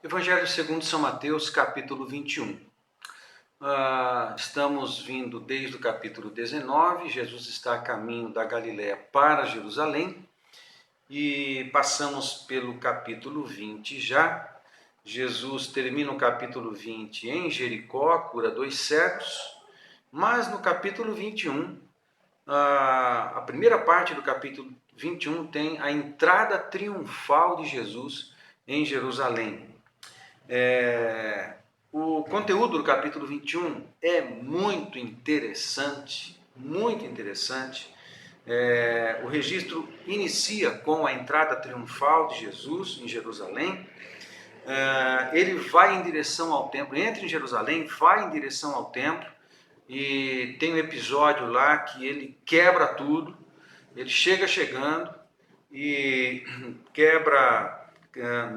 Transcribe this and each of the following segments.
Evangelho segundo São Mateus, capítulo 21. Estamos vindo desde o capítulo 19, Jesus está a caminho da Galiléia para Jerusalém e passamos pelo capítulo 20 já. Jesus termina o capítulo 20 em Jericó, cura 2 cegos, mas no capítulo 21, a primeira parte do capítulo 21 tem a entrada triunfal de Jesus em Jerusalém. O conteúdo do capítulo 21 é muito interessante, muito interessante. O registro inicia com a entrada triunfal de Jesus em Jerusalém. Ele vai em direção ao templo, entra em Jerusalém, vai em direção ao templo, e tem um episódio lá que ele quebra tudo, ele chegando e quebra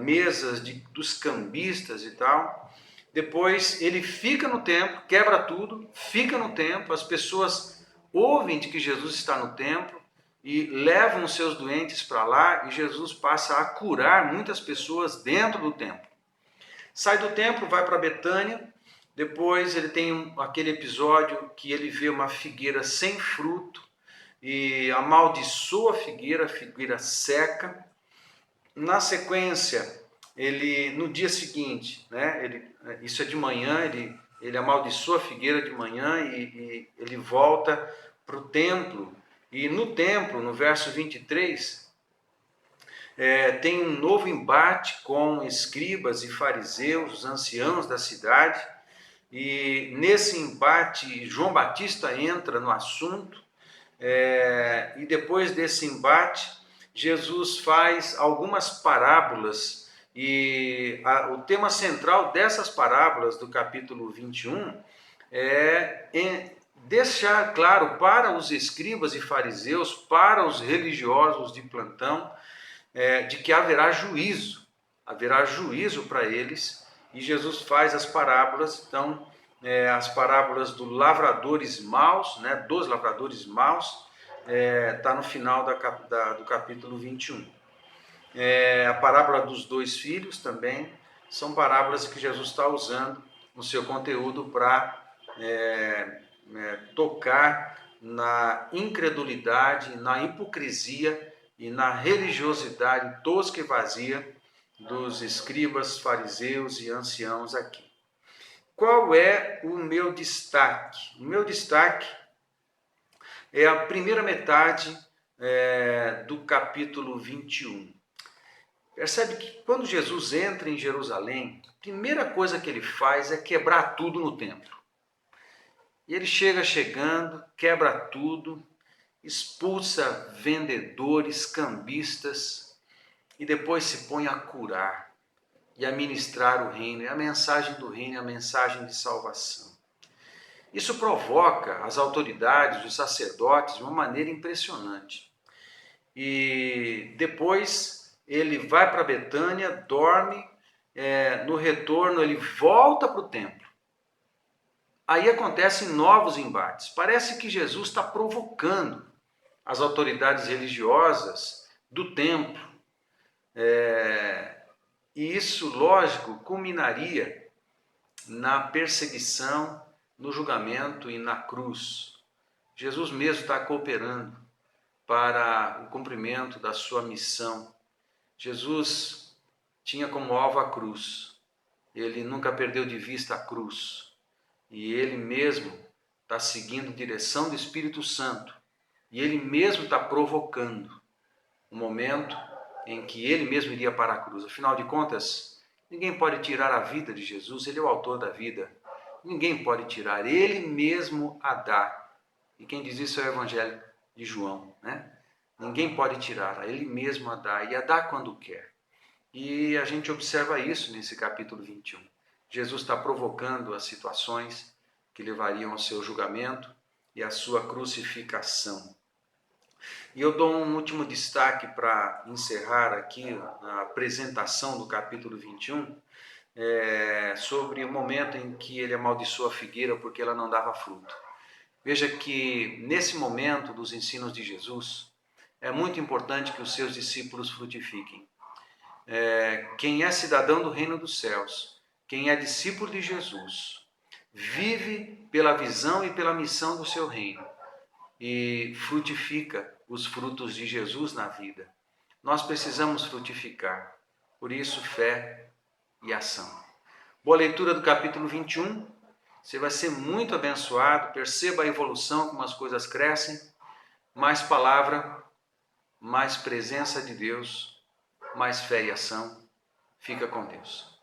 mesas dos cambistas e tal. Depois ele fica no templo, quebra tudo, fica no templo, as pessoas ouvem de que Jesus está no templo e levam os seus doentes para lá, e Jesus passa a curar muitas pessoas dentro do templo. Sai do templo, vai para Betânia. Depois ele tem aquele episódio que ele vê uma figueira sem fruto e amaldiçoa a figueira seca. Na sequência, ele, no dia seguinte, isso é de manhã, ele amaldiçoa a figueira de manhã e ele volta para o templo. E no templo, no verso 23, tem um novo embate com escribas e fariseus, os anciãos da cidade. E nesse embate, João Batista entra no assunto. E depois desse embate, Jesus faz algumas parábolas, e o tema central dessas parábolas do capítulo 21 é deixar claro para os escribas e fariseus, para os religiosos de plantão, de que haverá juízo para eles, e Jesus faz as parábolas. Então, as parábolas dos lavradores maus, dos lavradores maus, está no final do capítulo 21. A parábola dos 2 filhos também são parábolas que Jesus está usando no seu conteúdo para tocar na incredulidade, na hipocrisia e na religiosidade tosca e vazia dos escribas, fariseus e anciãos aqui. Qual é o meu destaque? O meu destaque é a primeira metade do capítulo 21. Percebe que quando Jesus entra em Jerusalém, a primeira coisa que ele faz é quebrar tudo no templo. E ele chegando, quebra tudo, expulsa vendedores, cambistas, e depois se põe a curar e a ministrar o reino. E a mensagem do reino é a mensagem de salvação. Isso provoca as autoridades, os sacerdotes, de uma maneira impressionante. E depois ele vai para Betânia, dorme, no retorno ele volta para o templo. Aí acontecem novos embates. Parece que Jesus está provocando as autoridades religiosas do templo. E isso, lógico, culminaria na perseguição, no julgamento e na cruz. Jesus mesmo está cooperando para o cumprimento da sua missão. Jesus tinha como alvo a cruz. Ele nunca perdeu de vista a cruz. E ele mesmo está seguindo direção do Espírito Santo. E ele mesmo está provocando o momento em que ele mesmo iria para a cruz. Afinal de contas, ninguém pode tirar a vida de Jesus, ele é o autor da vida. Ninguém pode tirar, ele mesmo a dá. E quem diz isso é o Evangelho de João, Ninguém pode tirar, ele mesmo a dá, e a dá quando quer. E a gente observa isso nesse capítulo 21. Jesus está provocando as situações que levariam ao seu julgamento e à sua crucificação. E eu dou um último destaque para encerrar aqui a apresentação do capítulo 21, sobre o momento em que ele amaldiçoou a figueira porque ela não dava fruto. Veja que nesse momento dos ensinos de Jesus, é muito importante que os seus discípulos frutifiquem. Quem é cidadão do reino dos céus, quem é discípulo de Jesus, vive pela visão e pela missão do seu reino e frutifica os frutos de Jesus na vida. Nós precisamos frutificar, por isso fé e ação. Boa leitura do capítulo 21, você vai ser muito abençoado, perceba a evolução, como as coisas crescem, mais palavra, mais presença de Deus, mais fé e ação. Fica com Deus.